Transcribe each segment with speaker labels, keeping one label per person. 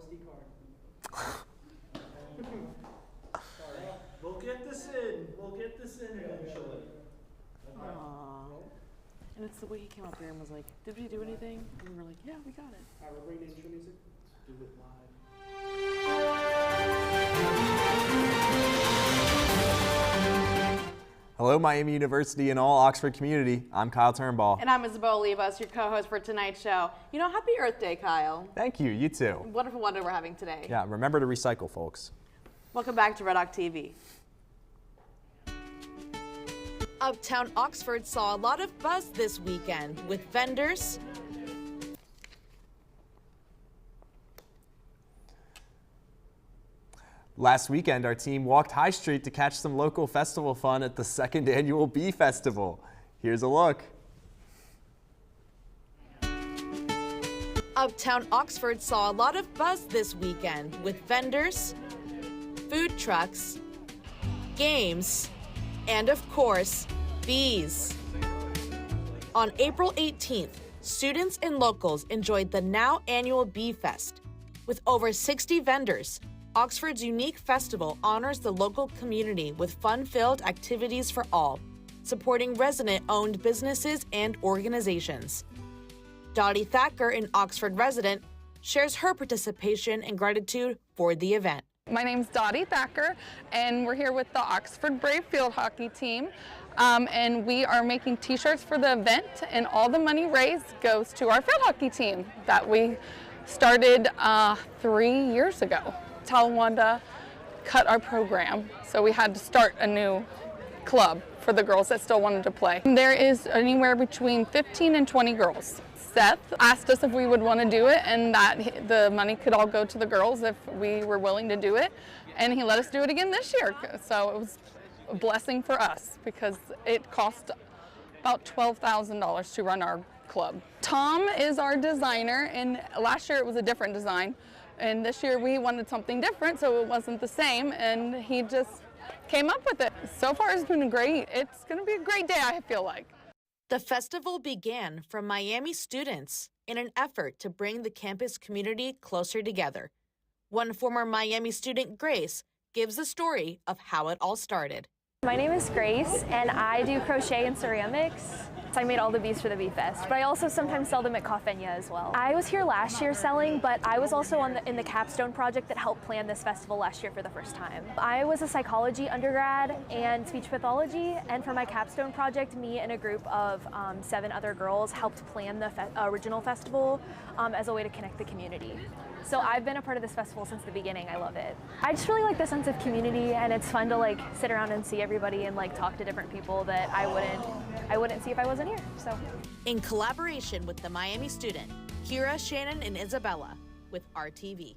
Speaker 1: OSD card. We'll get this in. We'll get this in eventually.
Speaker 2: Aww. And it's the way he came up here and was like, did we do anything? And we were like, yeah, we got it.
Speaker 1: Alright, we're bringing intro music. Do it live.
Speaker 3: Hello, Miami University and all Oxford community. I'm Kyle Turnbull.
Speaker 2: And I'm Isabel Olivas, your co-host for tonight's show. You know, happy Earth Day, Kyle.
Speaker 3: Thank you, you too.
Speaker 2: Wonderful wonder we're having today.
Speaker 3: Yeah, remember to recycle, folks.
Speaker 2: Welcome back to Red Hawk TV.
Speaker 4: Uptown Oxford saw a lot of buzz this weekend with vendors,
Speaker 3: Last weekend, our team walked High Street to catch some local festival fun at the second annual Bee Festival. Here's a look.
Speaker 4: Uptown Oxford saw a lot of buzz this weekend with vendors, food trucks, games, and of course, bees. On April 18th, students and locals enjoyed the now annual Bee Fest. With over 60 vendors, Oxford's unique festival honors the local community with fun-filled activities for all, supporting resident-owned businesses and organizations. Dottie Thacker, an Oxford resident, shares her participation and gratitude for the event.
Speaker 5: My name's Dottie Thacker, and we're here with the Oxford Brave field hockey team. And we are making t-shirts for the event, and all the money raised goes to our field hockey team that we started 3 years ago. Talawanda cut our program, so we had to start a new club for the girls that still wanted to play. There is anywhere between 15 and 20 girls. Seth asked us if we would want to do it and that the money could all go to the girls if we were willing to do it, and he let us do it again this year. So it was a blessing for us because it cost about $12,000 to run our club. Tom is our designer, and last year it was a different design. And this year we wanted something different, so it wasn't the same, and he just came up with it. So far it's been great. It's gonna be a great day, I feel like.
Speaker 4: The festival began from Miami students in an effort to bring the campus community closer together. One former Miami student, Grace, gives the story of how it all started.
Speaker 6: My name is Grace, and I do crochet and ceramics. I made all the bees for the Bee Fest, but I also sometimes sell them at Coffenya as well. I was here last year selling, but I was also in the capstone project that helped plan this festival last year for the first time. I was a psychology undergrad and speech pathology, and for my capstone project, me and a group of 7 other girls helped plan the original festival as a way to connect the community. So I've been a part of this festival since the beginning. I love it. I just really like the sense of community, and it's fun to like sit around and see everybody and like talk to different people that I wouldn't see if I wasn't here. So
Speaker 4: in collaboration with the Miami student, Kira, Shannon, and Isabella with RTV.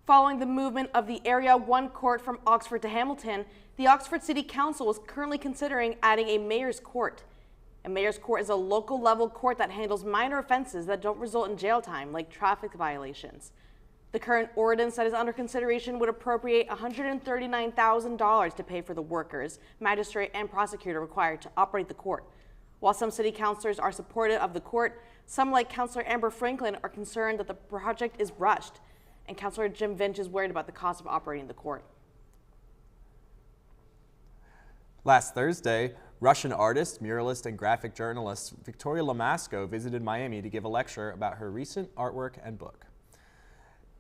Speaker 2: Following the movement of the Area 1 court from Oxford to Hamilton, the Oxford City Council is currently considering adding a mayor's court. A mayor's court is a local level court that handles minor offenses that don't result in jail time, like traffic violations. The current ordinance that is under consideration would appropriate $139,000 to pay for the workers, magistrate, and prosecutor required to operate the court. While some city councilors are supportive of the court, some, like Councilor Amber Franklin, are concerned that the project is rushed, and Councilor Jim Vinch is worried about the cost of operating the court.
Speaker 3: Last Thursday, Russian artist, muralist, and graphic journalist Victoria Lamasco visited Miami to give a lecture about her recent artwork and book.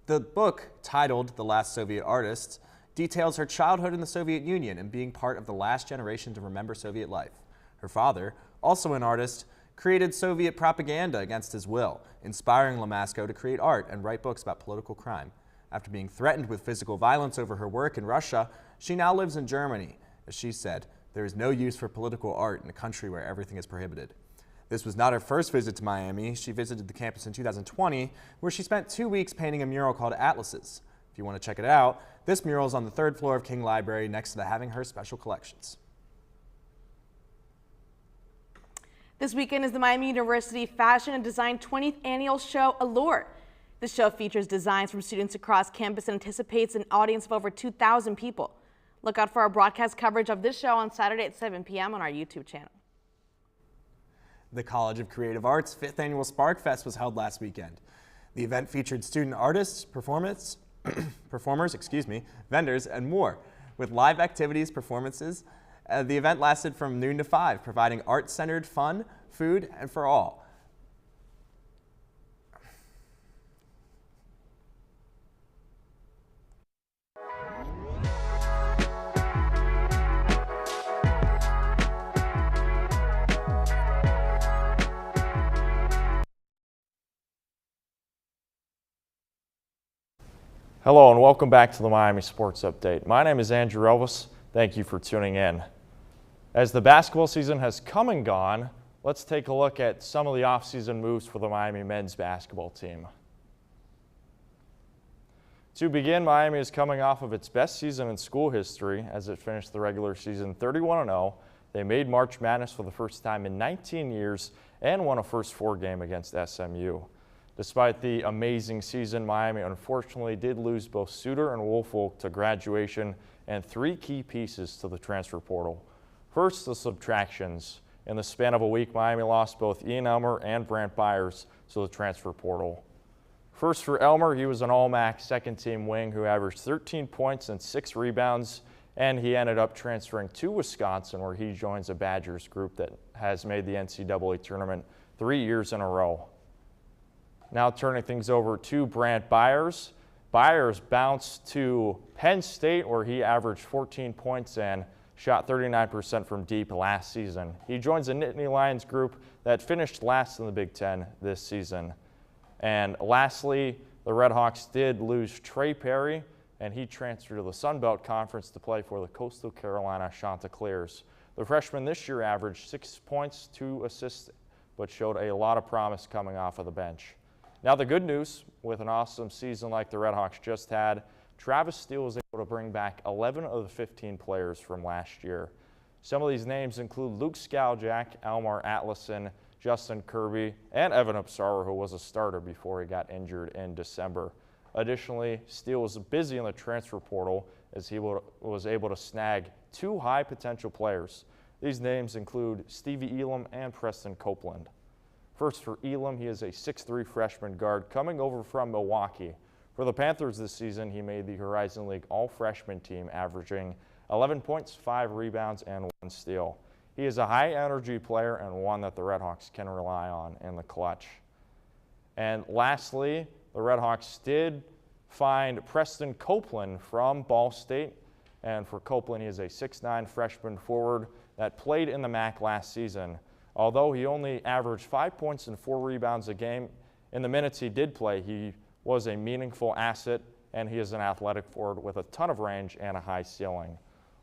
Speaker 3: The book, titled The Last Soviet Artist, details her childhood in the Soviet Union and being part of the last generation to remember Soviet life. Her father, also an artist, created Soviet propaganda against his will, inspiring Lamasco to create art and write books about political crime. After being threatened with physical violence over her work in Russia, she now lives in Germany. As she said, there is no use for political art in a country where everything is prohibited. This was not her first visit to Miami. She visited the campus in 2020, where she spent 2 weeks painting a mural called Atlases. If you want to check it out, this mural is on the 3rd floor of King Library next to the Having Her Special Collections.
Speaker 2: This weekend is the Miami University Fashion and Design 20th Annual Show Allure. The show features designs from students across campus and anticipates an audience of over 2,000 people. Look out for our broadcast coverage of this show on Saturday at 7 p.m. on our YouTube channel.
Speaker 3: The College of Creative Arts' 5th Annual Spark Fest was held last weekend. The event featured student artists, performers, vendors, and more. With live activities, performances, the event lasted from noon to 5, providing art-centered fun, food, and for all.
Speaker 7: Hello and welcome back to the Miami Sports Update. My name is Andrew Elvis. Thank you for tuning in. As the basketball season has come and gone, let's take a look at some of the off-season moves for the Miami men's basketball team. To begin, Miami is coming off of its best season in school history as it finished the regular season 31-0. They made March Madness for the first time in 19 years and won a first 4 game against SMU. Despite the amazing season, Miami unfortunately did lose both Suter and Woolfolk to graduation and 3 key pieces to the transfer portal. First, the subtractions. In the span of a week, Miami lost both Ian Elmer and Brant Byers to the transfer portal. First for Elmer, he was an All-MAC second-team wing who averaged 13 points and 6 rebounds, and he ended up transferring to Wisconsin, where he joins a Badgers group that has made the NCAA tournament 3 years in a row. Now turning things over to Brant Byers. Byers bounced to Penn State, where he averaged 14 points and shot 39% from deep last season. He joins a Nittany Lions group that finished last in the Big Ten this season. And lastly, the Red Hawks did lose Trey Perry, and he transferred to the Sun Belt Conference to play for the Coastal Carolina Chanticleers. The freshman this year averaged 6 points, 2 assists, but showed a lot of promise coming off of the bench. Now the good news, with an awesome season like the Red Hawks just had, Travis Steele was able to bring back 11 of the 15 players from last year. Some of these names include Luke Skaljak, Elmar Atlason, Justin Kirby, and Evan Upsara, who was a starter before he got injured in December. Additionally, Steele was busy in the transfer portal as he was able to snag 2 high potential players. These names include Stevie Elam and Preston Copeland. First for Elam, he is a 6'3" freshman guard coming over from Milwaukee. For the Panthers this season, he made the Horizon League all-freshman team, averaging 11 points, 5 rebounds, and 1 steal. He is a high-energy player and one that the Red Hawks can rely on in the clutch. And lastly, the Red Hawks did find Preston Copeland from Ball State. And for Copeland, he is a 6'9" freshman forward that played in the MAC last season. Although he only averaged 5 points and 4 rebounds a game, in the minutes he did play, he was a meaningful asset, and he is an athletic forward with a ton of range and a high ceiling.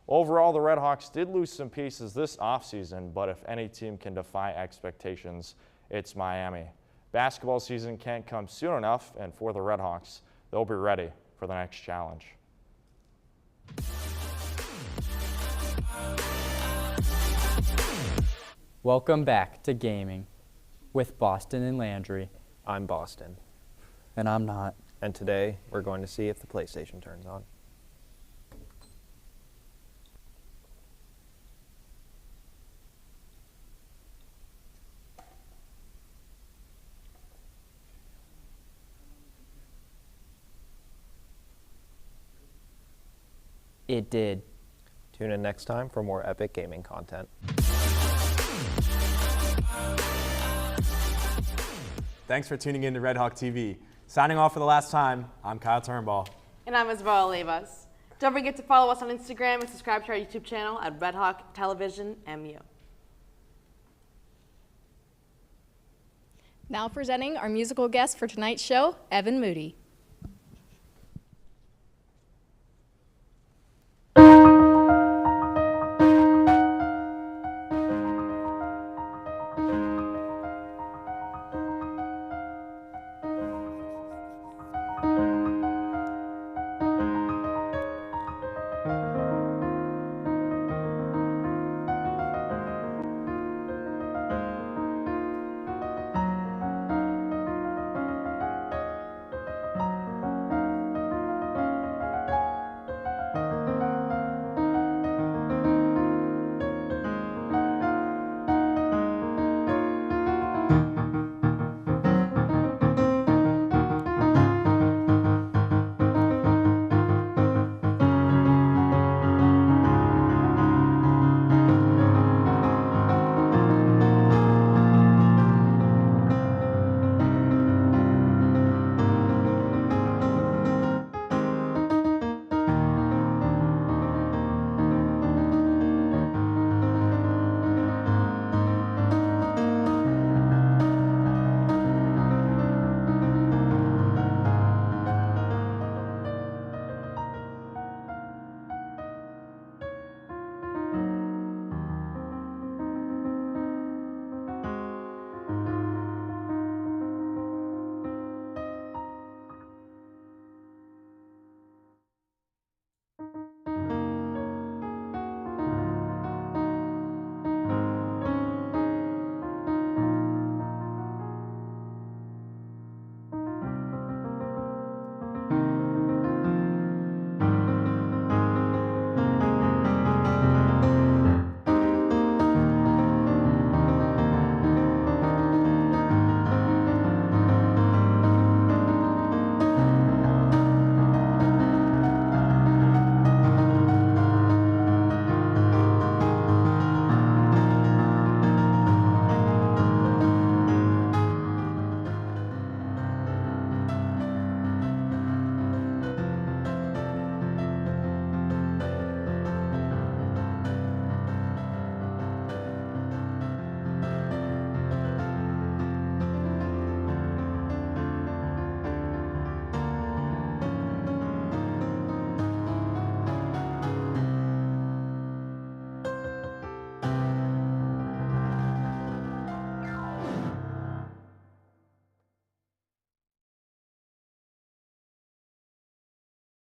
Speaker 7: Overall, the Red Hawks did lose some pieces this offseason, but if any team can defy expectations, it's Miami. Basketball season can't come soon enough, and for the Red Hawks, they'll be ready for the next challenge.
Speaker 8: Welcome back to gaming with Boston and Landry.
Speaker 9: I'm Boston.
Speaker 8: And I'm not.
Speaker 9: And today we're going to see if the PlayStation turns on.
Speaker 8: It did.
Speaker 9: Tune in next time for more epic gaming content.
Speaker 3: Thanks for tuning in to Red Hawk TV. Signing off for the last time, I'm Kyle Turnbull.
Speaker 2: And I'm Isabella Levas. Don't forget to follow us on Instagram and subscribe to our YouTube channel at Red Hawk Television MU.
Speaker 10: Now presenting our musical guest for tonight's show, Evan Moody.